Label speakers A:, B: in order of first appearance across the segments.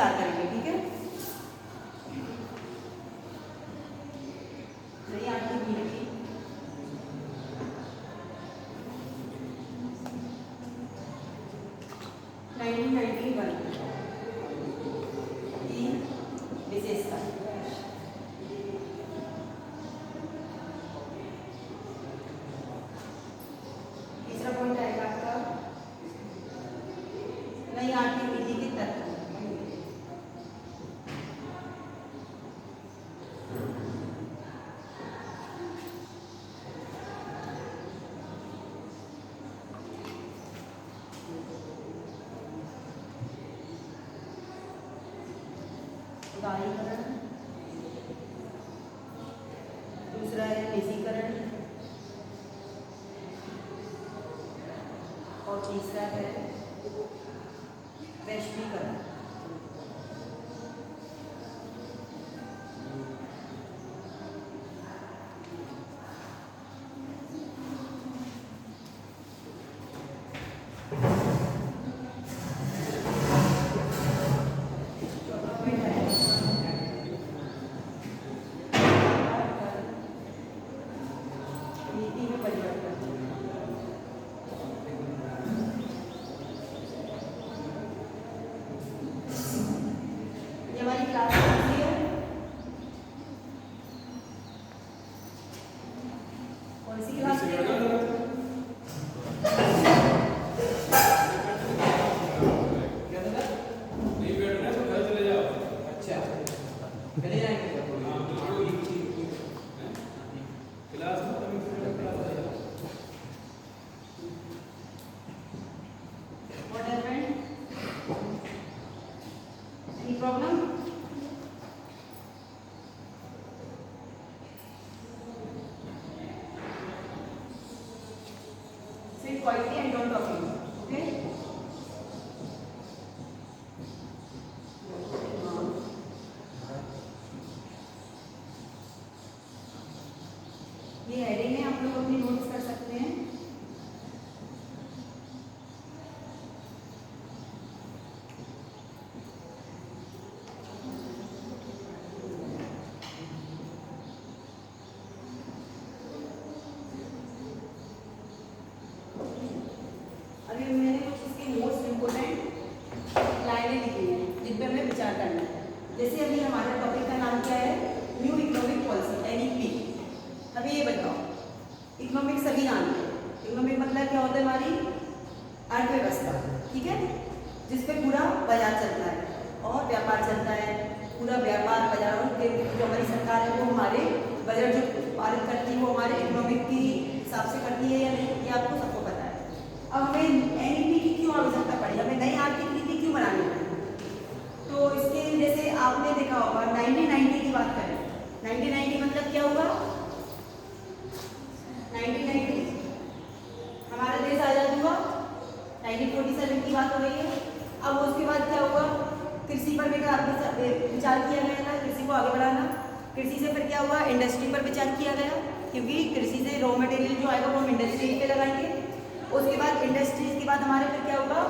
A: विचार करेंगे, ठीक है। नई आर्थिक नीति 1991 की विशेषता। तीसरा पॉइंट आएगा आपका नई आर्थिक नीति के तत्व। उदारीकरण, दूसरा है निजीकरण और तीसरा है वैश्वीकरण। नीति में परिवर्तन। ये हमारी क्लास कौन सी है? कौन सी क्लास है? What happened? Any problem? Sit quietly and don't talking. Okay? ये हेडिंग है, आप लोग अपनी नोट्स कर सकते हैं। अभी मैंने कुछ इसके मोस्ट इम्पोर्टेंट लाइनें लिखी हैं जिन पर हमें विचार करना है। जैसे अभी हमारा टॉपिक का नाम क्या है? New economic policy, NEP। अभी ये बताओ, इकोनॉमिक सभी जानते हैं। इकोनॉमिक मतलब क्या होता है? हमारी अर्थव्यवस्था, ठीक है, जिस पे पूरा बाजार चलता है और व्यापार चलता है। पूरा व्यापार बाजारों के जो हमारी सरकार है वो हमारे बजट जो पारित करती है वो हमारे इकोनॉमिक की हिसाब से करती है या नहीं, ये आपको सबको पता है। अब हमें NEP की क्यों आवश्यकता पड़ी? हमें नई आर्थिक नीति क्यों बनानी पड़ी? तो इसके जैसे आपने देखा होगा 1990 की बात करें, 1990 मतलब क्या हुआ? 1990 हमारा देश आजाद हुआ, 1947 की बात हो रही है। अब उसके बाद क्या हुआ? कृषि पर विचार किया गया था, कृषि को आगे बढ़ाना। कृषि से फिर क्या हुआ? इंडस्ट्री पर विचार किया गया, क्योंकि कृषि से रॉ मटेरियल जो आएगा वो हम इंडस्ट्री पे लगाएंगे। उसके बाद इंडस्ट्रीज के बाद हमारे फिर क्या होगा?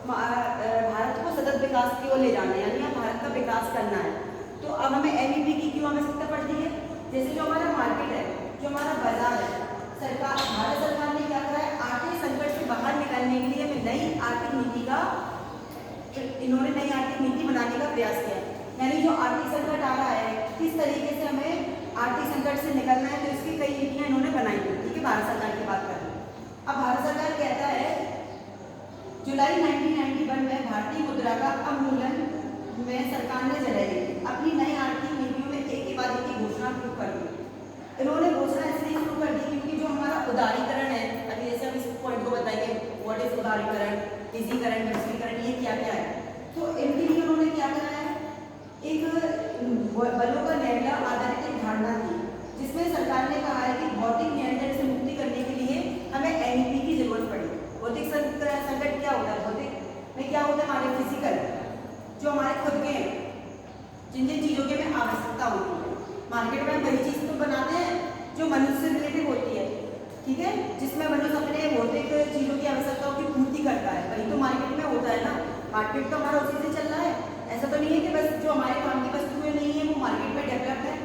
A: भारत को सतत विकास की ओर ले जाना है, यानी भारत का विकास करना है। तो अब हमें NEP की क्यों आवश्यकता पड़ती है? जैसे जो हमारा मार्केट है, जो हमारा बाजार है, भारत सरकार ने क्या करा है? आर्थिक संकट से बाहर निकलने के लिए हमें नई आर्थिक नीति का इन्होंने नई आर्थिक नीति बनाने का प्रयास किया। यानी जो आर्थिक संकट आ रहा है, किस तरीके से हमें आर्थिक संकट से निकलना है, तो इसकी कई नीतियाँ इन्होंने बनाई थी, ठीक है। भारत सरकार की बात करें, अब भारत सरकार कहता है जुलाई 1991 में भारतीय मुद्रा का अवमूल्यन में सरकार ने जगह दी। अपनी नई आर्थिक नीतियों में एक ही बात की घोषणा शुरू कर दी। इन्होंने घोषणा इसलिए शुरू कर दी क्योंकि जो हमारा उदारीकरण है, अभी जैसे हम इस पॉइंट को बताएंगे, व्हाट इज उदारीकरण, निजीकरण, वैश्वीकरण, ये क्या क्या है। तो इनके लिए उन्होंने क्या करा है? एक बलों का न्याय आधारित एक धारणा थी, जिसमें सरकार ने कहा है कि भौतिक नियंत्रण से मुक्ति करने के लिए हमें NEP की जरूरत पड़ी। भौतिक संकट क्या होता है? भौतिक में क्या होता है? हमारे फिजिकल जो हमारे खुद के हैं, जिन जिन चीज़ों की हमें आवश्यकता होती है। मार्केट में हम वही चीज़ तो बनाते हैं जो मनुष्य से रिलेटेड होती है, ठीक है, जिसमें मनुष्य अपने भौतिक चीज़ों की आवश्यकताओं की पूर्ति करता है। वही तो मार्केट में होता है ना। मार्केट तो हमारा उसी से चल रहा है। ऐसा तो नहीं है कि बस जो हमारे काम की वस्तुएं नहीं है वो मार्केट में डेवलप है,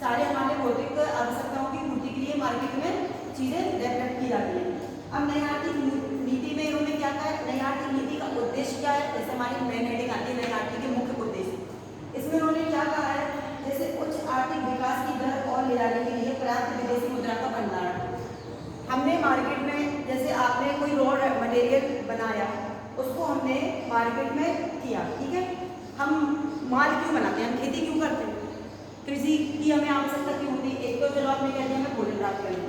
A: सारे हमारे भौतिक आवश्यकताओं की पूर्ति के लिए मार्केट में चीज़ें डेवलप की जाती हैं। अब नई आर्थिक नीति में इन्होंने क्या कहा है, नई आर्थिक नीति का उद्देश्य क्या है, जैसे हमारी मेन हेडिंग आती है नई आर्थिक के मुख्य उद्देश्य, इसमें उन्होंने क्या कहा है, जैसे उच्च आर्थिक विकास की दर और ले जाने के लिए पर्याप्त विदेशी मुद्रा का भंडारण। हमने मार्केट में जैसे आपने कोई रॉ मटेरियल बनाया, उसको हमने मार्केट में किया, ठीक है, हम माल क्यों बनाते हैं, हम खेती क्यों करते हैं, कृषि की हमें आवश्यकता क्यों होती है, एक तो चलो आपने कह दिया हमें भोजन प्राप्त करना,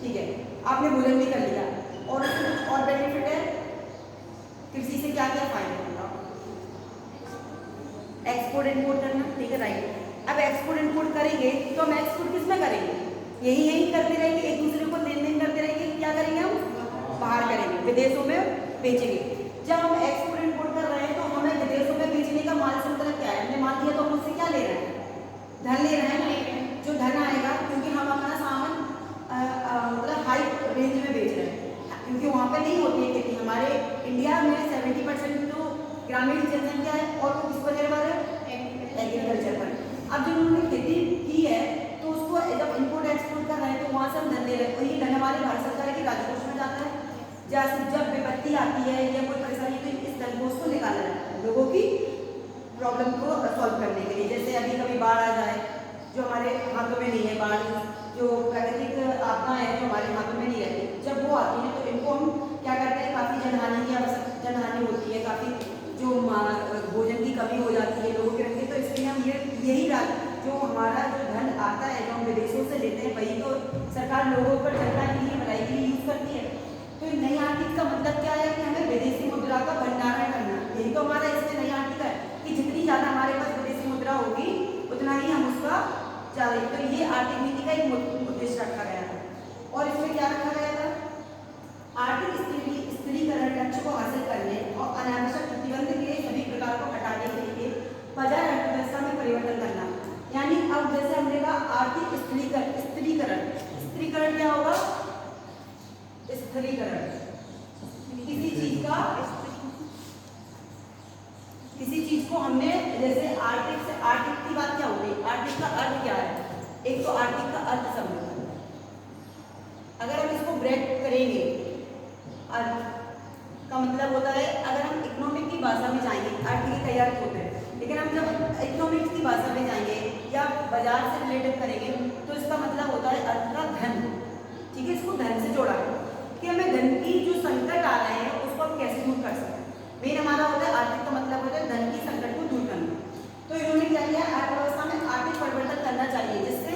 A: ठीक है, आपने भोजन भी कर लिया और उससे कुछ और बेनिफिट है, कृषि से क्या क्या फायदा होगा, एक्सपोर्ट इंपोर्ट करना, ठीक है, राइट। अब एक्सपोर्ट इंपोर्ट करेंगे तो हम एक्सपोर्ट किस में करेंगे, यही करते रहेंगे, एक दूसरे को लेन देन करते रहेंगे, क्या करेंगे हम बाहर करेंगे, विदेशों में बेचेंगे। जब हम एक्सपोर्ट इंपोर्ट कर रहे हैं तो हमें विदेशों में बेचने का माल से मतलब क्या है, हमने माल दिया तो हम उससे क्या ले रहे हैं, धन ले रहे हैं, जो धन आएगा क्योंकि हम अपना सामान मतलब हाई रेंज में बेच रहे हैं, क्योंकि वहाँ पे नहीं होती है खेती। हमारे इंडिया में 70% तो ग्रामीण जनसंख्या है और वो किस पर निर्भर है, एग्रीकल्चर पर। अब जब उन्होंने खेती की है तो उसको जब इम्पोर्ट एक्सपोर्ट कर रहे हैं तो वहाँ से हम धन ले रहे हैं, वही धन हमारे भारत सरकार के राजकोष में जाता है। जैसे जब विपत्ति आती है या कोई परेशानी तो इस धन को उसको निकाला जाता है लोगों की प्रॉब्लम को सॉल्व करने के लिए। जैसे अभी कभी बाढ़ आ जाए जो हमारे हाथों में नहीं है, बाढ़ जो प्राकृतिक आपदा है जो हमारे हाथों में नहीं रहती, जब वो आती है तो इनको हम क्या करते हैं, काफ़ी जनहानि की जनहानि होती है, काफ़ी जो भोजन की कमी हो जाती है लोगों के रखते, तो इसलिए हम यही जो हमारा जो धन आता है जो हम विदेशों से लेते हैं वही तो सरकार लोगों पर जनता के लिए भलाई के लिए यूज करती है। तो नई आर्थिक का मतलब क्या है कि हमें विदेशी मुद्रा का भंडारण करना, यही तो हमारा इसमें नई आर्थिक है कि जितनी ज़्यादा हमारे पास विदेशी मुद्रा होगी उतना ही हम उसका चाहे। तो ये आर्थिक नीति का एक उद्देश्य रखा गया था। और इसमें क्या रखा गया था, आर्थिक स्थिरीकरण लक्ष्य को हासिल करने और अनावश्यक प्रतिबंध के सभी प्रकार को हटाने के लिए बाजार अर्थव्यवस्था में परिवर्तन करना। यानी अब जैसे हमने कहा आर्थिक स्थिरीकरण, स्थिरीकरण क्या होगा, स्थिरीकरण किसी चीज को हमने जैसे आर्थिक की बात क्या होती है, आर्थिक का अर्थ क्या है, एक तो आर्थिक का अर्थ समझो, अगर हम इसको ब्रेक करेंगे अर्थ का मतलब होता है, अगर हम इकोनॉमिक की भाषा में जाएंगे, अर्थ के कई अर्थ होते हैं, लेकिन हम जब इकोनॉमिक्स की भाषा में जाएंगे या बाजार से रिलेटेड करेंगे तो इसका मतलब होता है अर्थ का धन, ठीक है, इसको धन से जोड़ा है कि हमें धन की जो संकट आ रहे हैं उसको हम कैसे दूर कर सकते हैं। मेन हमारा होता है आर्थिक का मतलब होता है धन की संकट को दूर करना। तो इन्होंने क्या किया, अर्थव्यवस्था में आर्थिक परिवर्तन करना चाहिए, जिससे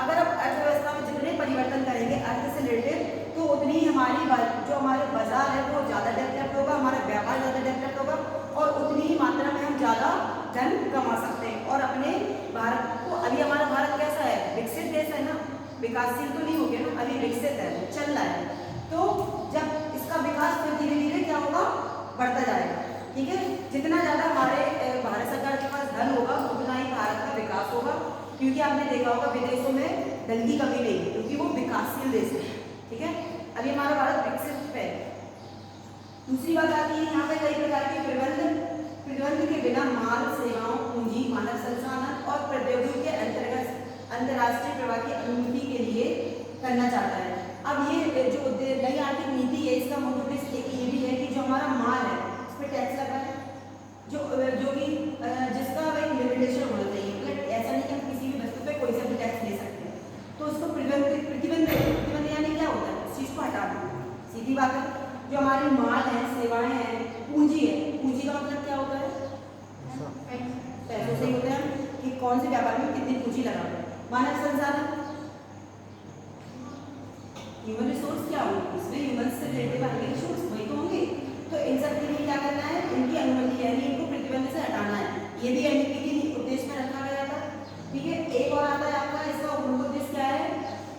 A: अगर आप अर्थव्यवस्था में जितने परिवर्तन करेंगे अर्थ से रिलेटेड तो उतनी ही हमारी जो हमारे बाजार है वो ज़्यादा डेवलप होगा, हमारा व्यापार ज़्यादा डेवलप होगा और उतनी ही मात्रा में हम ज़्यादा धन कमा सकते हैं। और अपने भारत को, अभी हमारा भारत कैसा है, विकसित देश है ना, विकासशील तो नहीं हो गया ना, अभी विकसित है, चल रहा है। तो जब इसका विकास फिर धीरे धीरे क्या होगा, बढ़ता जाएगा, ठीक है। जितना ज़्यादा हमारे भारत सरकार के पास धन होगा उतना ही भारत का विकास होगा, क्योंकि आपने देखा होगा विदेशों में धन की कमी नहीं है क्योंकि वो विकासशील देश है, ठीक है। अभी हमारा भारत विकसित है। दूसरी बात आती है यहाँ पे कई प्रकार के प्रतिबंध के बिना माल, सेवाओं, पूंजी, मानव संसाधन और प्रौद्योगिकी के अंतर्गत अंतर्राष्ट्रीय प्रवाह की अनुमति के लिए करना चाहता है। अब ये जो नई आर्थिक नीति है इसका मुख्य उद्देश्य ये भी है कि जो हमारा माल है उस पर टैक्स लगा है, जो कि जिसका एक लिमिटेशन होना चाहिए, मतलब ऐसा नहीं कि हम किसी भी वस्तु पे कोई सा भी टैक्स ले सकते हैं। तो उसको प्रतिबंध यानी क्या होता है, उस चीज़ को हटा देना, सीधी बात है। जो हमारे माल है, सेवाएं हैं, पूंजी है, पूंजी का मतलब क्या होता है, पैसों से होता है कि कौन से व्यापार में कितनी पूंजी लगा। मानव संसाधन, ह्यूमन रिसोर्स क्या होंगे, इसमें ह्यूमन से रिलेटेड आएंगे रिसोर्स वही तो होंगे। तो इन सब के लिए क्या करना है, इनकी अनुमति यानी इनको प्रतिबंध से हटाना है। ये भी एनडीपी के उद्देश्य में रखा गया था, ठीक है। एक और आता है आपका, इसका मुख्य उद्देश्य क्या है,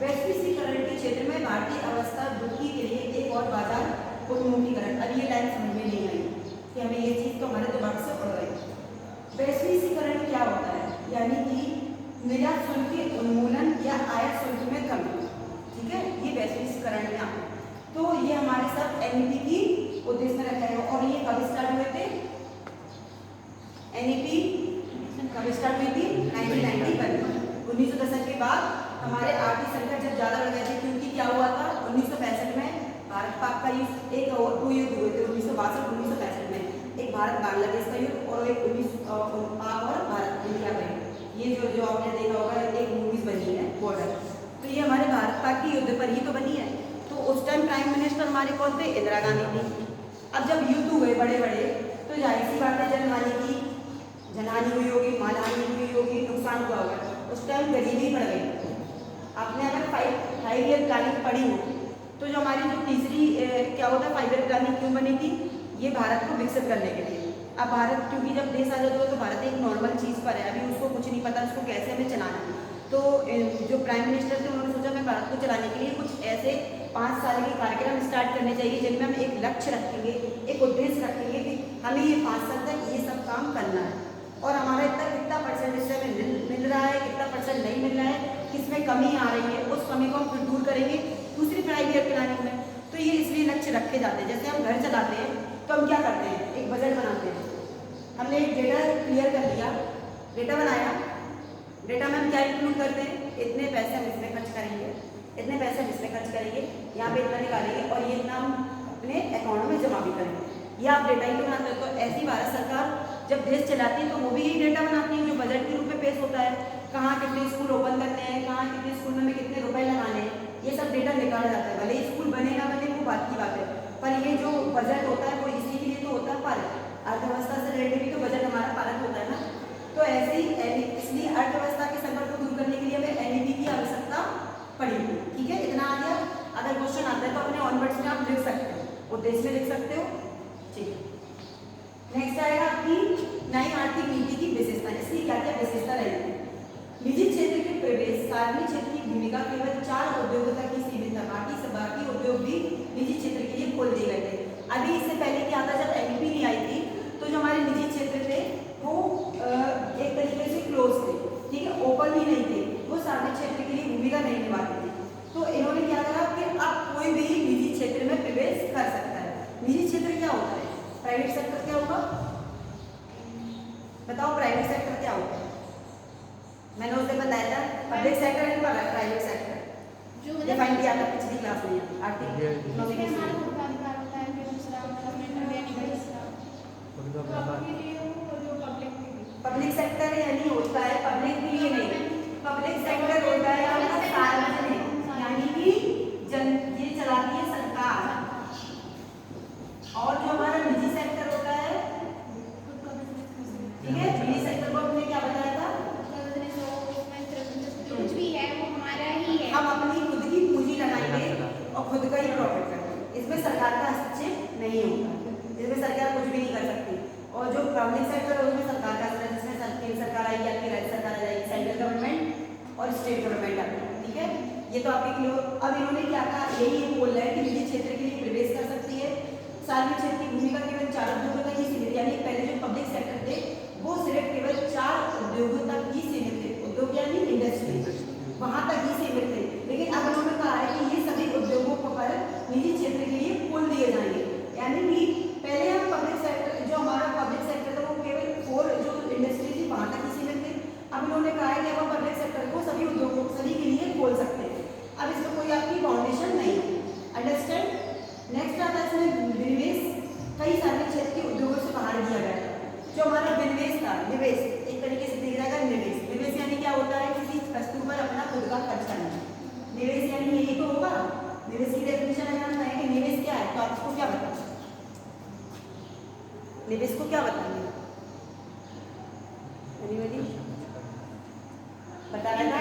A: वैश्वीकरण के क्षेत्र में भारतीय अवस्था वृद्धि के लिए एक और बाजार उन्मुखीकरण। अब ये लाइन समझ में नहीं आई कि हमें ये चीज़ तो हमारे दिमाग से उड़ गई। वैश्वीकरण क्या होता है, यानी कि निर्यात शुल्क के उन्मूलन या आयात शुल्क में कमी, ठीक है, ये वैश्वीकरण में आता है। तो ये हमारे सब एनडीपी की उद्देश्य में रखा है। और ये कब स्टार्ट हुए थे, NEP कब स्टार्ट हुई थी? 1991। 1910 के बाद हमारे आर्थिक संकट जब ज़्यादा बढ़ गए थे, क्योंकि क्या हुआ था 1965 में भारत पाक का युद्ध, एक और 2 युद्ध हुए थे 1962 1965 में, एक भारत बांग्लादेश का युद्ध और एक पाक और भारत इंडिया का युद्ध। ये जो आपने देखा होगा एक मूवीज बनी है बॉर्डर, तो ये हमारे भारत पाक की युद्ध पर ही तो बनी है। तो उस टाइम प्राइम मिनिस्टर हमारे कौन थे? इंदिरा गांधी थी। अब जब युद्ध हुए बड़े बड़े तो जाहिर सी बात है जनहानि हुई होगी, मालहानि हुई होगी, नुकसान हुआ होगा। उस टाइम गरीबी बढ़ गई। आपने अगर 5 ईयर प्लानिंग पढ़ी हो तो जो हमारी जो तीसरी क्या होता है 5 ईयर प्लानिंग क्यों बनी थी? ये भारत को विकसित करने के लिए। अब भारत, क्योंकि जब देश आजाद हुआ तो भारत एक नॉर्मल चीज़ पर है, अभी उसको कुछ नहीं पता उसको कैसे हमें चलाना है। तो जो प्राइम मिनिस्टर थे उन्होंने सोचा मैं भारत को चलाने के लिए कुछ ऐसे 5 साल के कार्यक्रम स्टार्ट करने चाहिए जिनमें हम एक लक्ष्य रखेंगे, एक उद्देश्य रखेंगे कि हमें ये 5 साल तक ये सब काम करना है और हमारा कितना परसेंट इससे हमें मिल रहा है, कितना परसेंट नहीं मिल रहा है, किसमें कमी आ रही है, उस कमी को हम फिर दूर करेंगे दूसरी 5 ईयर प्लानिंग में। तो ये इसलिए लक्ष्य रखे जाते हैं। जैसे हम घर चलाते हैं तो हम क्या करते हैं? एक बजट बनाते हैं। हमने एक डेटा क्लियर कर लिया, डेटा बनाया, डेटा में हम क्या इंक्लूड करते हैं? इतने पैसे हम इसमें खर्च करेंगे, इतने पैसे हम इसमें खर्च करेंगे, यहाँ पे इतना निकालेंगे और ये इतना हम अपने अकाउंट में जमा भी करेंगे। ये आप डेटा ही तो बनाते हो। तो ऐसी भारत सरकार जब देश चलाती है तो वो भी यही डेटा बनाती है जो बजट के रूप में पेश होता है। कहाँ कितने स्कूल ओपन करने हैं, कहाँ कितने स्कूल में कितने रुपए लगाने हैं, ये सब डेटा निकाला जाता है। भले स्कूल बने ना बने वो बात की बात है, पर ये जो बजट होता है वो इसी के लिए तो होता है। पारित अर्थव्यवस्था से रिलेटेड भी तो बजट हमारा पारित होता है ना। तो ऐसे ही इसलिए अर्थव्यवस्था के संकट को दूर करने के लिए हमें NEP की आवश्यकता पड़ी। ठीक है, इतना आ गया। अगर क्वेश्चन आता है तो अपने ऑनवर्ड्स में आप लिख सकते हो, उद्देश्य में लिख सकते हो। ठीक है, नेक्स्ट आएगा आपकी नई आर्थिक नीति की विशेषता। इसकी क्या क्या विशेषता रहेगी? निजी क्षेत्र के प्रवेश, सार्वजनिक क्षेत्र की भूमिका केवल 4 उद्योगों तक ही सीमित है, बाकी उद्योग भी निजी क्षेत्र के लिए खोल दिए गए थे। अभी इससे पहले क्या था, जब NEP नहीं आई थी तो जो हमारे निजी क्षेत्र थे वो एक तरीके से क्लोज थे, ठीक है, ओपन भी नहीं थे, वो सार्वजनिक क्षेत्र के लिए भूमिका नहीं निभाते थे। तो इन्होंने क्या करा कि अब कोई भी निजी क्षेत्र में प्रवेश कर सकता है। निजी क्षेत्र क्या होता है? प्राइवेट सेक्टर क्या होगा? बताओ, प्राइवेट सेक्टर क्या होता है? मैंने उस दिन बताया था public sector and private sector जो डिफाइन किया था पिछली क्लास में आर्टिकल। पब्लिक सेक्टर यानी होता है पब्लिक के लिए नहीं, पब्लिक सेक्टर होता है आपका सार्वजनिक, यानी कि ये चलाती है सरकार। और जो हमारा निजी सेक्टर होता है, ठीक है, निजी सेक्टर को हमने क्या बताया था? कुछ भी है वो हमारा ही है, हम अपनी खुद की पूंजी लगाएंगे और खुद का ही प्रॉफिट करेंगे। इसमें सरकार का हस्तक्षेप नहीं होता, इसमें सरकार कुछ भी नहीं कर सकती। और जो पब्लिक सेक्टर है उसमें सरकार का असर है, जिसमें केंद्र सरकार आएगी, आपकी राज्य सरकार आ जाएगी, सेंट्रल गवर्नमेंट और स्टेट गवर्नमेंट आएगी। ठीक है, ये तो आपके क्लियर। अब इन्होंने क्या कहा, यही बोल रहा है कि निजी क्षेत्र के लिए प्रवेश कर सकती है, सार्वजनिक क्षेत्र की भूमिका केवल 4 उद्योगों तक ही सीमित, यानी पहले जो पब्लिक सेक्टर थे वो सिर्फ केवल 4 उद्योगों तक ही सीमित थे। उद्योग यानी इंडस्ट्री, वहां तक ही सीमित थे। लेकिन अब उन्होंने कहा है कि ये सभी उद्योगों पर निजी क्षेत्र के लिए खोल दिए जाएंगे, यानी कि पहले हम पब्लिक सेक्टर, जो हमारा पब्लिक सेक्टर था वो केवल 4 जो इंडस्ट्री थी वहां तक ही सीमित थे। अब इन्होंने कहा है कि अब हम पब्लिक सेक्टर को सभी उद्योगों सभी के लिए खोल सकते हैं। अब इसमें कोई आपकी बाउंडेशन नहीं है। अंडरस्टैंड? नेक्स्ट आता है इसमें विनिवेश। कई सारे क्षेत्र के उद्योगों से बाहर दिया गया था। जो हमारा विनिवेश था, निवेश एक तरीके से दिख जाएगा निवेश। निवेश यानी क्या होता है? किसी वस्तु पर अपना खुद का खर्च करना। निवेश यानी यही तो होगा। निवेश की डेफिनेशन अगर है कि निवेश क्या है तो आपको क्या बताना, निवेश को क्या बताएंगे? बता रहा था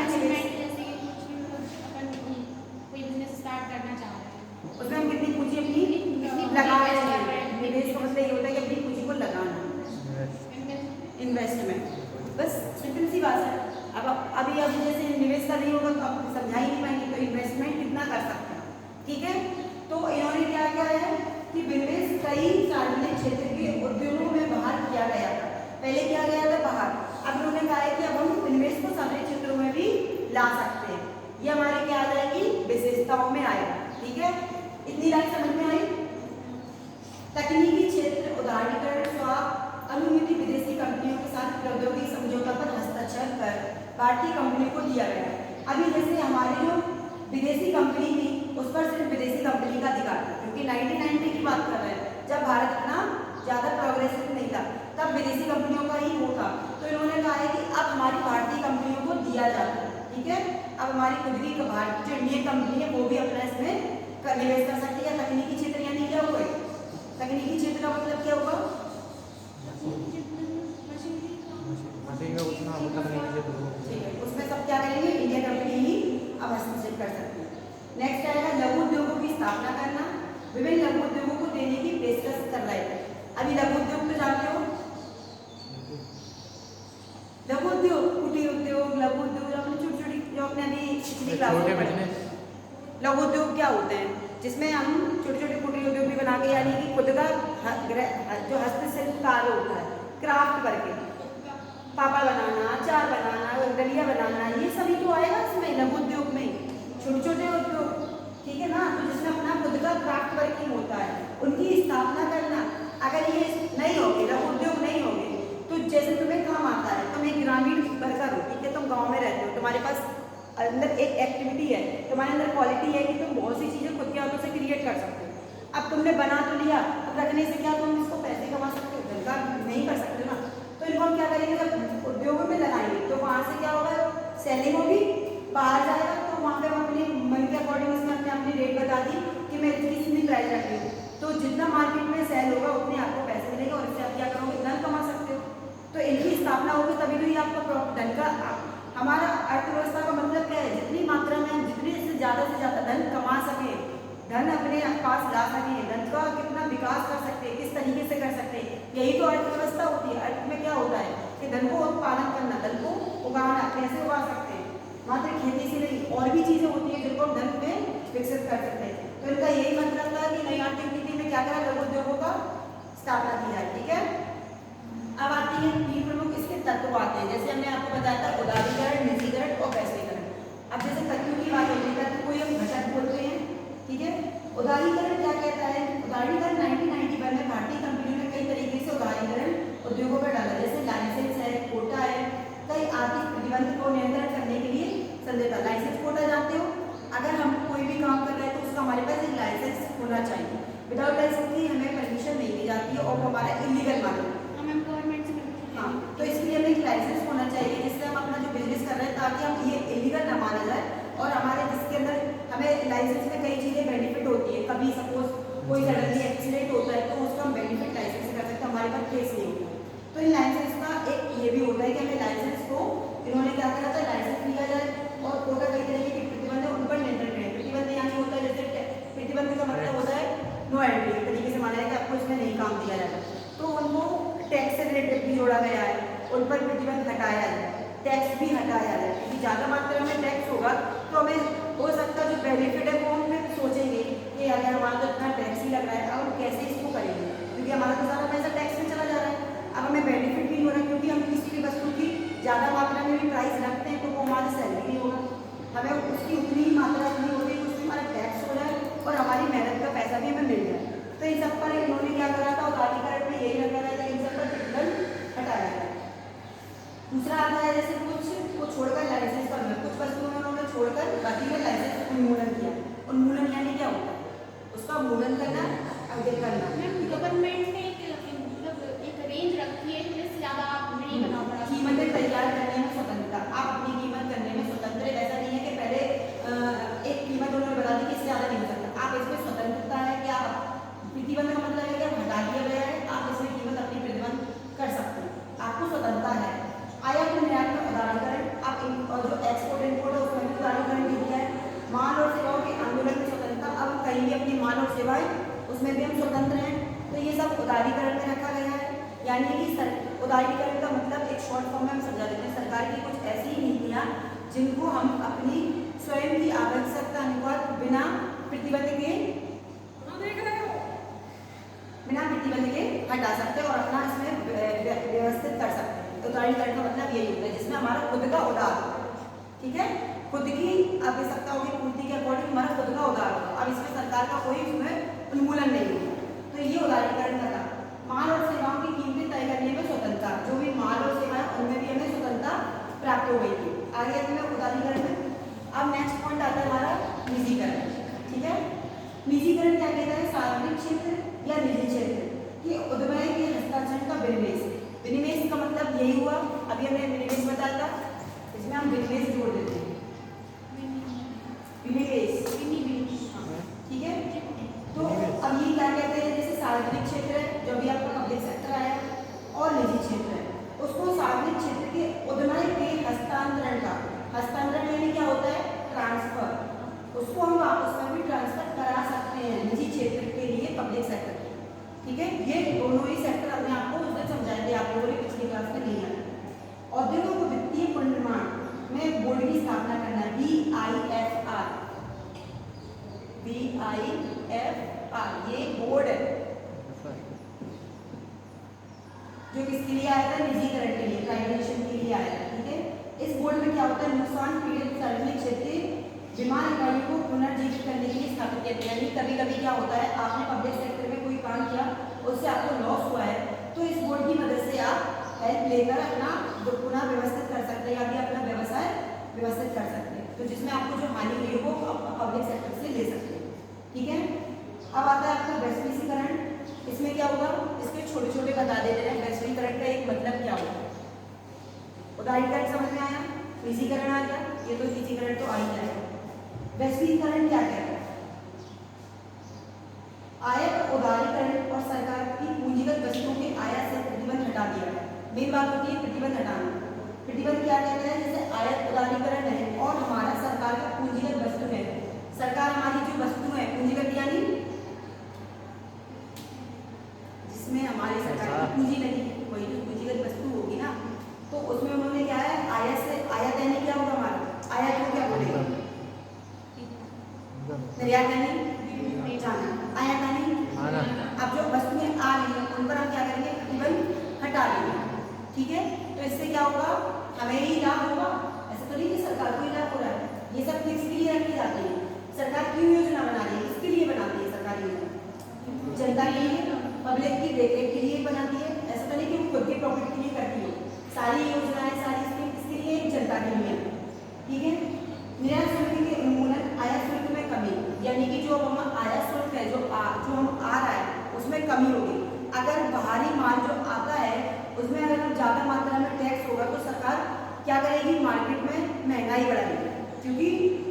A: कोई बिजनेस स्टार्ट करना चाह रहे हैं, उसमें हम कितनी पूंजी अपनी लगा रहे हैं। निवेश का मतलब ये होता है कि अपनी पूंजी को लगाना, इन्वेस्टमेंट। बस सिंपल सी बात है। अब अभी जैसे निवेश का नहीं होगा तो आप समझा ही नहीं पाएंगे, तो इन्वेस्टमेंट कितना कर सकते हैं। ठीक है, तो इन्होंने क्या किया है कि विनिवेश कई सार्वजनिक क्षेत्र के उद्योगों में बाहर किया गया था। पहले किया गया था बाहर, अब उन्होंने कहा है कि अब हम विनिवेश को सार्वजनिक क्षेत्रों में भी ला सकते हैं। ये हमारे क्या आ जाएगी? विशेषताओं में आएगा। ठीक है, इतनी लाइन समझ में आई? तकनीकी क्षेत्र, उदारीकरण, स्वाप, अनुमति, विदेशी कंपनियों के प्रौद्योगिकी समझौता पर हस्ताक्षर कर भारतीय कंपनी को दिया गया है। अभी जैसे हमारी जो विदेशी कंपनी थी उस पर सिर्फ विदेशी कंपनी का अधिकार था, क्योंकि 1990 की बात कर रहे हैं, जब भारत इतना ज़्यादा प्रोग्रेसिव नहीं था, तब विदेशी कंपनियों का ही वो था। तो इन्होंने कहा है कि अब हमारी भारतीय कंपनियों को दिया जाता है, ठीक है। अब हमारी खुद की भारत जो इंडियन कंपनी है वो भी अपना इसमें निवेश कर सकती है। तकनीकी क्षेत्र यानी क्या हुआ, तकनीकी क्षेत्र का मतलब क्या हुआ, ठीक है, उसमें सब क्या करेंगे, इंडियन कंपनी ही अब हस्तक्षेप कर सकती है। नेक्स्ट आएगा लघु उद्योगों की स्थापना करना, विभिन्न लघु उद्योगों को देने की पेशकश कर रहे हैं। अभी लघु उद्योग तो जानते हो, लघु उद्योग, कुटीर उद्योग, लघु उद्योग जो अपने छोटी छोटी जो अपने अभी पिछली क्लास में, लघु उद्योग क्या होते हैं, जिसमें हम छोटे छोटे कुटीर उद्योग भी बना के, यानी कि खुद का जो हस्तशिल्प कार्य होता है, क्राफ्ट करके पापड़ बनाना, अचार बनाना, दलिया बनाना, ये सभी तो आएगा इसमें लघु उद्योग में, छोटे छोटे उद्योग, ठीक है ना। तो जिसमें अपना खुद का क्राफ्ट वर्किंग होता है, उनकी स्थापना करना। अगर ये नहीं होगी, लघु उद्योग नहीं होंगे, तो जैसे तुम्हें काम आता है, तुम एक ग्रामीण वर्कर हो, ठीक है, तुम गाँव में रहते हो, तुम्हारे पास अंदर एक एक्टिविटी है, तुम्हारे अंदर क्वालिटी है कि तुम बहुत सी चीज़ें खुद के हाथों से क्रिएट कर सकते हो। अब तुमने बना तो लिया, अब रखने से क्या तुम इसको पैसे कमा सकते हो, धंधा नहीं कर सकते ना। तो इनको हम क्या करेंगे, जब उद्योगों में लगाएंगे तो वहाँ से क्या होगा, सेलिंग होगी, बाहर जाएगा, तो वहाँ पे हम अपने मन के अकॉर्डिंग इसमें अपने अपनी रेट बता दी कि मैं इतनी प्राइस रख रही हूँ, तो जितना मार्केट में सेल होगा उतने आपको पैसे मिलेंगे, और इससे आप क्या करोगे, धन कमा सकते हो। तो इनकी स्थापना होगी तभी तो ये आपका धन का, हमारा अर्थव्यवस्था का मतलब क्या है, जितनी मात्रा में हम जितने से ज़्यादा धन कमा सके, धन अपने पास ला सके, धन का कितना विकास कर सकते हैं, किस तरीके से कर सकते हैं, यही तो अर्थव्यवस्था होती है। अर्थ में क्या होता है कि धन को उत्पादन करना, धन को उगाना, कैसे उगा सकते हैं, मात्र खेती से नहीं, और भी चीज़ें होती हैं जिनको हम धन में विकसित कर सकते हैं। तो इनका यही मतलब था कि नई आर्थिक नीति में क्या करा, लघु उद्योगों का स्थापना की जाए, ठीक है। अब आती है तीन प्रमुख इसके तत्व आते हैं, जैसे हमने आपको बताया था उदारीकरण, निजीकरण और वैश्वीकरण। अब जैसे तत्व की बात होती है, तत्व को हम घटक बोलते हैं, ठीक है। उदारीकरण क्या कहता है, उदारीकरण 1991 में भारतीय कंपनियों ने कई तरीके से उदारीकरण उद्योगों पर डाला, जैसे लाइसेंस है, कोटा है, कई आर्थिक प्रतिबंध को नियंत्रण करने के लिए संदेता। लाइसेंस कोटा जानते हो, अगर हम कोई भी काम कर रहे हैं तो उसका हमारे पास एक लाइसेंस होना चाहिए, विदाउट लाइसेंस की हमें परमिशन नहीं दी जाती है और वो हमारा इलीगल माना। हाँ, तो इसलिए हमें एक लाइसेंस होना चाहिए जिससे हम अपना जो बिजनेस कर रहे हैं, ताकि हम ये इलीगल ना माना जाए, और हमारे जिसके अंदर हमें लाइसेंस में कई चीज़ें बेनिफिट होती है। कभी सपोज कोई सडनली एक्सीडेंट होता है तो उसका हम बेनिफिट लाइसेंस से कर सकते हैं, हमारे पास केस नहीं होता। तो इन लाइसेंस का एक ये भी होता है कि हमें लाइसेंस को इन्होंने क्या करा था, लाइसेंस लिया जाए, और कोटा कई तरीके के प्रतिबंध है उन पर नियंत्रण करें। प्रतिबंध यहाँ होता है, जैसे प्रतिबंध का मतलब होता है नो एंट्री, तरीके से माना है कि आपको इसमें नहीं काम दिया जाएगा, तो उनको टैक्स से रिलेटेड भी जोड़ा गया है, उन पर प्रतिबंध हटाया जाए, टैक्स भी हटाया जाए, क्योंकि ज़्यादा मात्रा में टैक्स होगा तो हमें हो सकता है जो बेनिफिट है वो हम फिर सोचेंगे कि अगर हमारा तो इतना टैक्स ही लग रहा है, अब हम कैसे इसको करेंगे, क्योंकि हमारा तो सारा पैसा टैक्स में चला जा रहा है। अब हमें बेनिफिट भी हो रहा है, क्योंकि हम किसी भी वस्तु की ज़्यादा मात्रा में भी प्राइस रखते हैं तो वो हमारा सेल भी नहीं होगा, हमें उसकी उतनी ही मात्रा नहीं होगी कि उसमें हमारा टैक्स हो जाए और हमारी मेहनत का पैसा भी हमें मिल जाए। तो इन सब पर इन्होंने क्या करा था, उदारीकरण में यही रखा था, इन सब पर प्रतिबंध हटाया गया। दूसरा आता है जैसे कुछ को छोड़कर लाइसेंस पर, कुछ वस्तुओं में उन्होंने छोड़कर बाकी में लाइसेंस उन्मूलन किया। उन्मूलन यानी क्या होता है, उसका मूलन करना, अपडेट करना।
B: गवर्नमेंट ने एक रेंज रखी है, इससे ज़्यादा आप नहीं बना पा।
A: कीमतें तैयार करने में स्वतंत्रता, आप अपनी कीमत करने में स्वतंत्र है। ऐसा नहीं है कि पहले एक कीमत उन्होंने बता दी कि इससे ज़्यादा नहीं हो सकता, आप इसमें स्वतंत्रता है कि आप प्रतिबंध का मतलब है कि आप हटा दिया गया है, आप इसमें कीमत अपनी प्रतिबंध कर सकते हैं, आपको स्वतंत्रता है। आयात और निर्यात में उदारीकरण, आप और जो एक्सपोर्ट इम्पोर्ट है उसमें भी उदारीकरण भी दिया है। माल और सेवाओं के आंदोलन में स्वतंत्रता, अब कहीं भी अपनी माल और सेवाएं उसमें भी हम स्वतंत्र हैं, तो ये सब उदारीकरण में रखा गया है। यानी कि उदारीकरण का मतलब एक शॉर्ट फॉर्म में हम समझा देते हैं, सरकार की कुछ ऐसी नीतियाँ जिनको हम अपनी स्वयं की आवश्यकता अनुसार बिना प्रतिबंध के हटा सकते हैं और अपना इसमें व्यवस्थित कर सकते हैं। तो उदारीकरण का मतलब यही होता है जिसमें हमारा खुद का उदार, ठीक है, खुद की आवश्यकताओं की पूर्ति के अकॉर्डिंग हमारा खुद का उदार हो, अब इसमें सरकार का कोई उसमें उन्मूलन नहीं होगा, तो ये उदारीकरण का था। माल और सेवाओं की कीमतें तय करने में स्वतंत्रता, जो भी माल और सेवाएं निजीकरण। ठीक है, निजीकरण क्या कहता है? सार्वजनिक क्षेत्र या निजी क्षेत्र के उद्यम के हस्तांतरण का विनिवेश। विनिवेश का मतलब यही हुआ, अभी हमने विनिवेश बताया था, इसमें हम विनिवेश जोड़ देते हैं, विनिवेश। ठीक है, तो अब ये क्या कहते हैं? जैसे सार्वजनिक क्षेत्र है जो भी आपका पब्लिक सेक्टर आया, और निजी क्षेत्र है, उसको सार्वजनिक क्षेत्र के उद्यम के हस्तांतरण का, हस्तांतरण यानी क्या होता है? ट्रांसफर, उसको हम वापस में भी ट्रांसफर करा सकते हैं निजी क्षेत्र के लिए पब्लिक सेक्टर। ठीक है, ये दोनों ही सेक्टर अपने आप को उस दिन समझाएंगे, आप लोगों ने पिछली क्लास में नहीं आया। औद्योगिक को वित्तीय पुनर्निर्माण में बोर्ड की स्थापना करना, BIFR, ये बोर्ड है जो किसके लिए आया था? निजीकरण के लिए, प्राइवेटाइजेशन के लिए आया था। ठीक है, इस बोर्ड में क्या होता है? नुकसान पीड़ित सार्वजनिक क्षेत्र विमान इकाइयों को पुनर्जीवित करने के लिए स्थापित किया गया। यानी कभी कभी क्या होता है, आपने पब्लिक सेक्टर में कोई काम किया, उससे आपको लॉस हुआ है, तो इस बोर्ड की मदद से आप हेल्प लेकर अपना पुनः व्यवस्थित कर सकते हैं या भी अपना व्यवसाय व्यवस्थित कर सकते हैं। तो जिसमें आपको जो हानि हुई हो वो पब्लिक सेक्टर से ले सकते हैं। ठीक है, अब आता है आपका वैश्वीकरण। इसमें क्या होगा? इसके छोटे छोटे बता देते हैं वैश्वीकरण का एक मतलब क्या होगा। उदारीकरण समझ में आया, निजीकरण आ गया, ये तो निजीकरण तो आ ही जाएगा। वैश्वीकरण क्या कहता है? आयात उदारीकरण और सरकार की पूंजीगत वस्तुओं के आयात से प्रतिबंध हटा दिया। मेन बात होती है प्रतिबंध हटाना। प्रतिबंध क्या कहता है? जैसे आयात उदारीकरण है और हमारा सरकार का पूंजीगत वस्तु है, सरकार हमारी जो वस्तु है पूंजीगत यानी जिसमें हमारी सरकार की पूंजी लगी, वही जो पूंजीगत वस्तु होगी ना, तो उसमें उन्होंने क्या है? आयात से, आयात यानी क्या होगा हमारा? आयात को क्या बोलेगा? निर्यात यानी जाना, आयात यानी अब जो वस्तुएं आ रही है उन पर हम क्या करेंगे? प्रतिबंध हटा देंगे। ठीक है, तो इससे क्या होगा? हमें ही लाभ होगा, ऐसा तो नहीं कि सरकार को ही लाभ हो रहा है। ये सब किसके लिए रखी जाती है? सरकार क्यों योजना बना रही है? किसके लिए बनाती है सरकार योजना? जनता के लिए, पब्लिक की देखरेख के लिए बनाती है। ऐसा तो नहीं कि वो खुद के प्रॉफिट के लिए करती हो। सारी योजनाएं, सारी स्कीम किसके लिए? जनता के लिए। ठीक है, निर्यात शुल्क के उन्मूलन, आयात शुल्क में कमी, यानी कि जो हम आयात शुल्क है जो हम आ रहा है उसमें कमी होगी। अगर बाहरी माल जो आता है उसमें अगर ज़्यादा मात्रा में टैक्स होगा तो सरकार क्या करेगी? मार्केट में महंगाई बढ़ाएगी, क्योंकि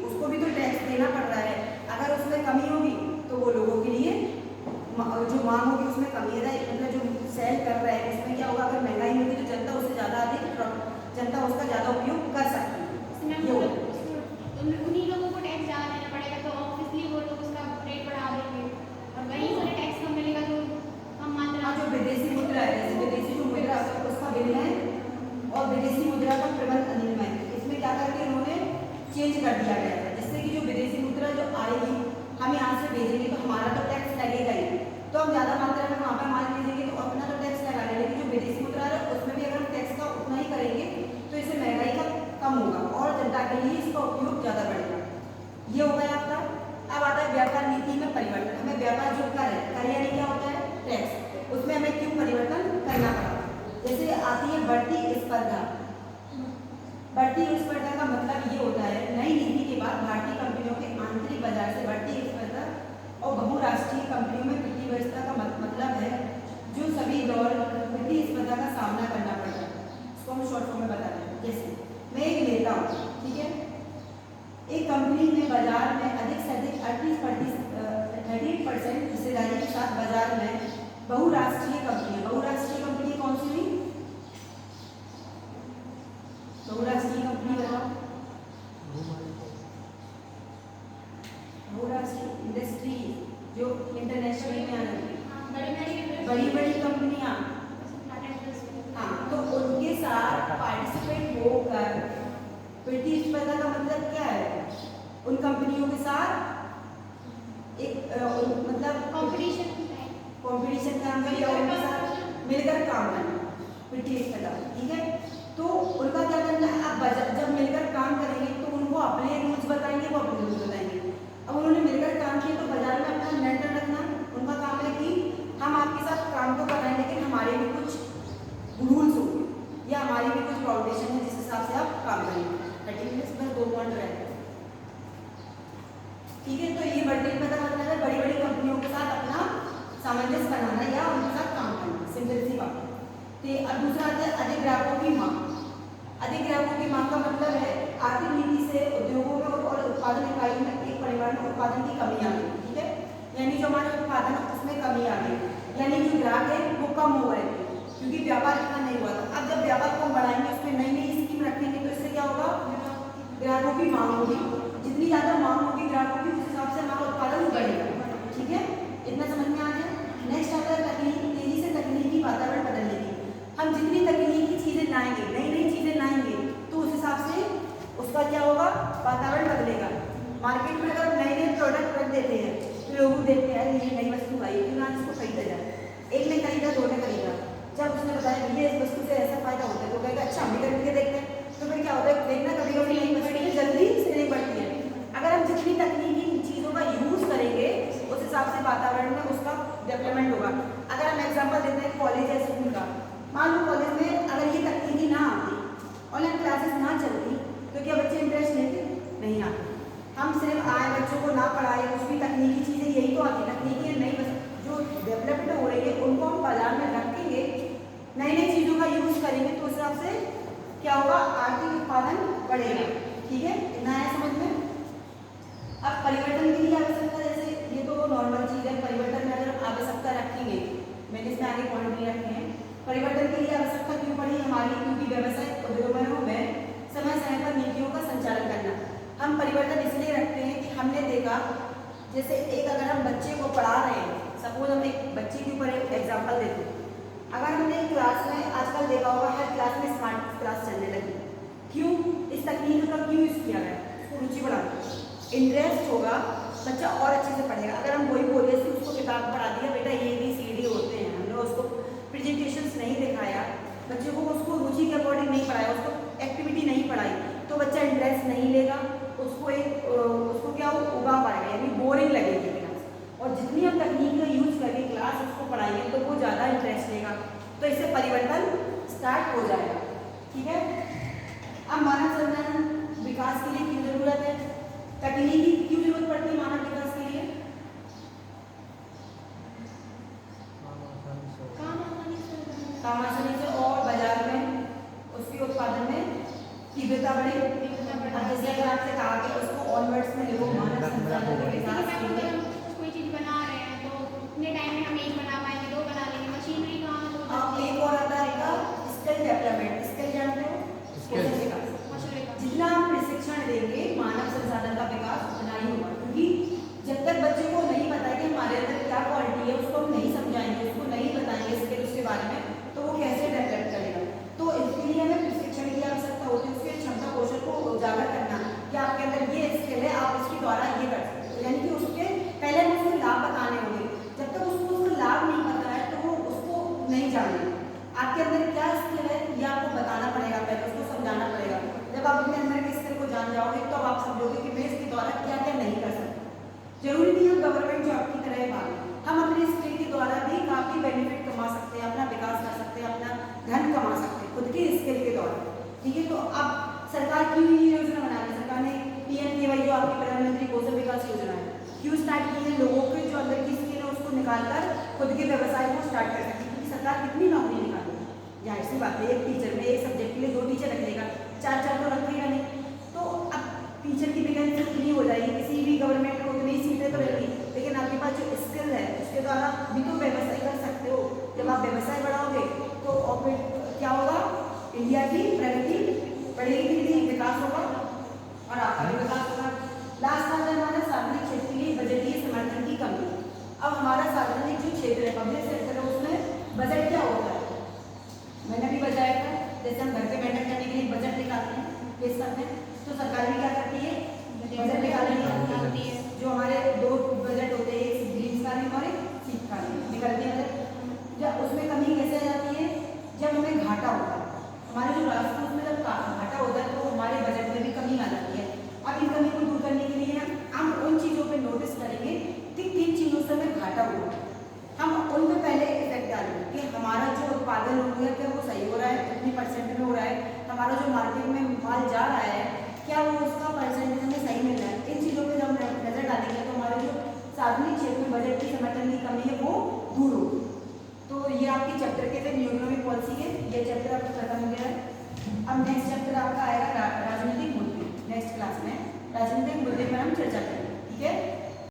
A: उसको भी तो टैक्स देना पड़ रहा है। अगर उसमें कमी होगी तो वो लोगों के लिए जो मांग होगी उसमें कमी है, मतलब जो सेल कर रहा है उसमें क्या होगा? अगर महंगाई होगी तो जनता उससे ज़्यादा अधिक, जनता उसका ज़्यादा उपयोग कर सकती है।
B: उन्हीं लोगों को टैक्स ज़्यादा देना पड़ेगा, तो ऑब्वियसली वो लोग उसका रेट बढ़ा देंगे, और वहीं से टैक्स कम मिलेगा तो कम मात्रा।
A: जो विदेशी मुद्रा है, जैसे विदेशी जो मुद्रा उसका विनिमय और विदेशी मुद्रा का प्रबंध अधिनियम, इसमें क्या करके उन्होंने चेंज कर दिया गया था, जिससे कि जो विदेशी मुद्रा जो आएगी हम यहाँ से भेजेंगे तो हमारा तो टैक्स लगेगा ही, तो हम ज़्यादा मात्रा में वहाँ पर माल भेजेंगे तो अपना तो टैक्स लगा लेंगे, लेकिन जो विदेशी मुद्रा है उसमें भी अगर हम टैक्स का उतना ही करेंगे तो इससे महंगाई का कम होगा और जनता के लिए इसका उपयोग ज़्यादा बढ़ेगा। ये हो गया आपका। अब आता है व्यापार नीति में परिवर्तन। हमें व्यापार जो कर यानी क्या होता है? टैक्स, उसमें हमें क्यों परिवर्तन करना पड़ा? जैसे आती है बढ़ती स्पर्धा। बढ़ती स्पर्धा का मतलब ये होता है नई नीति के बाद भारतीय कंपनियों के आंतरिक बाजार से बढ़ती स्पर्धा और बहुराष्ट्रीय कंपनियों में प्रतिस्पर्धा का मतलब है जो सभी दौर प्रतिस्पर्धा का सामना करना पड़ता है। इसको हम शॉर्ट फॉर्म में बताते हैं। जैसे मैं एक नेता हूँ, ठीक है, एक कंपनी में बाजार में अधिक से अधिक 38% हिस्सेदारी के साथ बाजार में बहुराष्ट्रीय कंपनी। बहुराष्ट्रीय कंपनी कौन सी हुई? बहुराष्ट्रीय कंपनी बताओ। बहुराष्ट्रीय इंडस्ट्री जो इंटरनेशनल में आने बड़ी बड़ी कंपनियां, हाँ, तो उनके साथ पार्टिसिपेट होकर प्रतिस्पर्धा का मतलब क्या है? उन कंपनियों के साथ एक मतलब कंपटीशन काम करिए और उनके साथ मिलकर काम करना, प्रतिस्पर्धा। ठीक है, तो उनका क्या करना है? आप जब मिलकर काम करेंगे तो उनको अपने रूल्स बताएंगे, वो अपने रूल्स बताएंगे। अब उन्होंने मिलकर काम किया तो बाजार में अपना नियंत्रण रखना। उनका काम है कि हम आपके साथ काम तो कर रहे हैं लेकिन हमारे भी कुछ रूल्स होंगे या हमारी भी कुछ बाउंडेशन है जिस हिसाब से आप काम करेंगे। 30 मिनट्स बस 2 पॉइंट रहते हैं। अब दूसरा आता है अधिक ग्राहकों की मांग। अधिक ग्राहकों की मांग का मतलब है आर्थिक नीति से उद्योगों में और उत्पादन इकाई में एक परिमाण में उत्पादन की कमी आ गई, ठीक है, यानी जो हमारे उत्पादन है उसमें कमी आ गई, यानी जो ग्राहक है वो कम हो गए थे क्योंकि व्यापार इतना नहीं हुआ था। अब जब व्यापार को हम बढ़ाएंगे, उसमें नई नई स्कीम रखेंगे तो इससे क्या होगा, ग्राहकों की मांग होगी, जितनी ज़्यादा मांग होगी ग्राहकों की उस हिसाब से हमारा उत्पादन बढ़ेगा, ठीक है, इतना समझ में आ जाए। नेक्स्ट आता है तकनीक, तेजी से तकनीकी वातावरण बदलने की। हम जितनी तकनीकी चीज़ें लाएंगे, नई नई चीज़ें लाएंगे तो उस हिसाब से उसका क्या होगा, वातावरण बदलेगा। मार्केट में अगर नए नए प्रोडक्ट रख देते हैं तो लोग देखते हैं ये नई वस्तु आई, क्यों ना इसको खरीदा जाए। एक ने खरीदा, दो ने खरीदा, जब उसने बताया भैया इस वस्तु से ऐसा फायदा होता है तो कहेगा अच्छा हम भी खरीद के देखते हैं। तो फिर क्या होता है, देखना कभी कभी नई वस्तु जल्दी सेलिंग बढ़ती है। अगर हम जितनी तकनीकी चीज़ों का यूज़ करेंगे उस हिसाब से वातावरण में उसका डेवलपमेंट होगा। अगर हम एग्जाम्पल देते हैं कॉलेज या स्कूल का, मान लो कॉलेज में अगर ये तकनीकी ना आती, ऑनलाइन क्लासेस ना चलती तो क्या बच्चे इंटरेस्ट लेते, नहीं आते। हम सिर्फ आए बच्चों को ना पढ़ाए, कुछ भी तकनीकी चीज़ें यही तो आती, तकनीकी नई जो डेवलपमेंट हो रही है उनको हम बाजार में रखेंगे, नई नई चीज़ों का यूज़ करेंगे तो उस हिसाब से क्या होगा, आर्थिक उत्पादन बढ़ेगा, ठीक है, इतना है समझ में। अब परिवर्तन के लिए आवश्यकता, जैसे ये तो नॉर्मल चीज़ है, परिवर्तन में अगर हम आवश्यकता रखेंगे, मैंने इसमें आगे पॉइंट भी रखे हैं। परिवर्तन के लिए आवश्यकता क्यों पड़ी हमारी, क्योंकि व्यवसायिक उद्योगों में समय समय पर नीतियों का संचालन करना। हम परिवर्तन इसलिए रखते हैं कि हमने देखा, जैसे एक अगर हम बच्चे को पढ़ा रहे हैं, सपोज हम एक बच्चे के ऊपर एक एग्जाम्पल देते हैं, अगर हमने क्लास में आजकल देखा होगा हर क्लास में स्मार्ट क्लास चलने लगी, क्यों, इस तकनीक का क्यों यूज़ किया गया, उसको रुचि बढ़ाना, इंटरेस्ट होगा, बच्चा और अच्छे से पढ़ेगा। अगर हम वही बोले से उसको किताब पढ़ा दिया, बेटा ABCD होते हैं, हमने उसको प्रेजेंटेशंस नहीं दिखाया, बच्चे को उसको रुचि के अकॉर्डिंग नहीं पढ़ाया, उसको एक्टिविटी नहीं पढ़ाई, तो बच्चा इंटरेस्ट नहीं लेगा, उसको क्या उगा पाएगा, यानी बोरिंग लगेगी क्लास। और जितनी हम तकनीक का यूज़ करके क्लास उसको पढ़ाएंगे तो वो ज़्यादा इंटरेस्ट लेगा, तो इससे परिवर्तन स्टार्ट हो जाएगा, ठीक है। अब मानव संसाधन विकास के लिए क्यों जरूरत है, तकनीकी क्यों जरूरत पड़ती है मानव विकास के लिए, काम आसानी से और बाजार में उसके उत्पादन में तीव्रता बढ़े। जैसे अगर आपसे कहा कि उसको ऑनवर्ड्स में लिखो, मानव संसाधन के विकास के लिए
B: कोई चीज़ बना रहे हैं तो उतने टाइम में हम एक बना पाएंगे, दो बना लेंगे, मशीनरी कहाँ है तो
A: एक और आता है स्किल डेवलपमेंट। स्किल जानते हो, स्किल विकास, जितना हम प्रशिक्षण देंगे मानव संसाधन का विकास उतना ही होगा, क्योंकि जब तक बच्चे को नहीं पता है कि हमारे अंदर क्या क्वालिटी है, उसको हम नहीं समझाएंगे, उसको नहीं बताएंगे स्किल उसके बारे में, तो वो कैसे डेवलप करेगा। तो इसके लिए हमें प्रशिक्षण की आवश्यकता होती है, उसके क्षमता कौशल को उजागर करना कि आपके अंदर ये स्किल है, आप इसके द्वारा ये कर सकते हो, यानी कि उसके पहले हम उसको लाभ बताने होंगे। जब तक उसको उसका लाभ नहीं पता है तो वो उसको नहीं जाने, आपके अंदर क्या स्किल है ये आपको बताना पड़ेगा, पहले उसको समझाना पड़ेगा। जब आप अपने अंदर के स्किल को जान जाओगे तो आप समझोगे कि मैं इसके द्वारा क्या क्या नहीं कर सकता। जरूरी नहीं हम गवर्नमेंट जॉब की तरह भागें, हम अपने स्किल के द्वारा भी काफ़ी बेनिफिट कमा सकते हैं, अपना विकास कर सकते हैं, अपना धन कमा सकते हैं खुद के स्किल के द्वारा, ठीक है। तो अब सरकार क्यों ये योजना बना रही है, सरकार ने PMKY जो आपकी प्रधानमंत्री कौशल विकास योजना है क्यों स्टार्ट की है, लोगों के जो अंदर की स्किल है उसको निकालकर खुद के व्यवसाय को स्टार्ट कर सकती है, क्योंकि सरकार कितनी नौकरी निकालेगी, जाहिर सी बात है एक टीचर में एक सब्जेक्ट के लिए 2 टीचर रख लेगा, 4 तो रखेगा नहीं। तो अब टीचर की वैकेंसी उतनी हो जाएगी, किसी भी गवर्नमेंट में उतनी सीटें तो रहेगी, लेकिन आपके पास जो स्किल है उसके द्वारा भी तो व्यवसाय कर सकते हो। जब आप व्यवसाय बढ़ाओगे तो और फिर क्या होगा, इंडिया की प्रगति बढ़ेगी, धीरे विकास होगा और आपका भी विकास होगा। लास्ट आता है हमारा सार्वजनिक क्षेत्र के लिए बजटीय समर्थन की कमी। अब हमारा सार्वजनिक जो क्षेत्र है, पब्लिक सेक्टर है, उसमें बजट क्या होता है, मैंने भी बताया था, जैसे हम घर पे मेंटेन करने के लिए बजट निकालते हैं, पेश करते हैं, तो सरकार भी क्या करती है, बजट निकालती है। जो हमारे 2 बजट होते हैं, एक ग्रीष्मकालीन और एक शीतकालीन, निकलते हैं बजट। जब उसमें कमी कैसे आ जाती है, जब हमें घाटा होता है, हमारे जो राष्ट्र उसमें जब घाटा होता है तो हमारे बजट में भी कमी आ जाती है। अब इन कमी को दूर करने के लिए हम उन चीज़ों पे नोटिस करेंगे कि किन चीज़ों से हमें घाटा हुआ, हम उन पे पहले इफेक्ट डालेंगे कि हमारा जो उत्पादन हो रहा है क्या वो सही हो रहा है, कितनी % में हो रहा है, हमारा जो मार्केट में माल जा रहा है क्या वो उसका % हमें सही मिल रहा है। इन चीज़ों पर जब हम नजर डालेंगे तो हमारे जो सार्वजनिक क्षेत्र में बजट की समर्थन की कमी है वो दूर होगी। तो ये आपकी चैप्टर के फिर न्यूनतम पॉलिसी के अब नेक्स्ट चैप्टर आपका आएगा राजनीतिक मुद्दे। नेक्स्ट क्लास में राजनीतिक मुद्दे पर हम चर्चा करेंगे, ठीक है।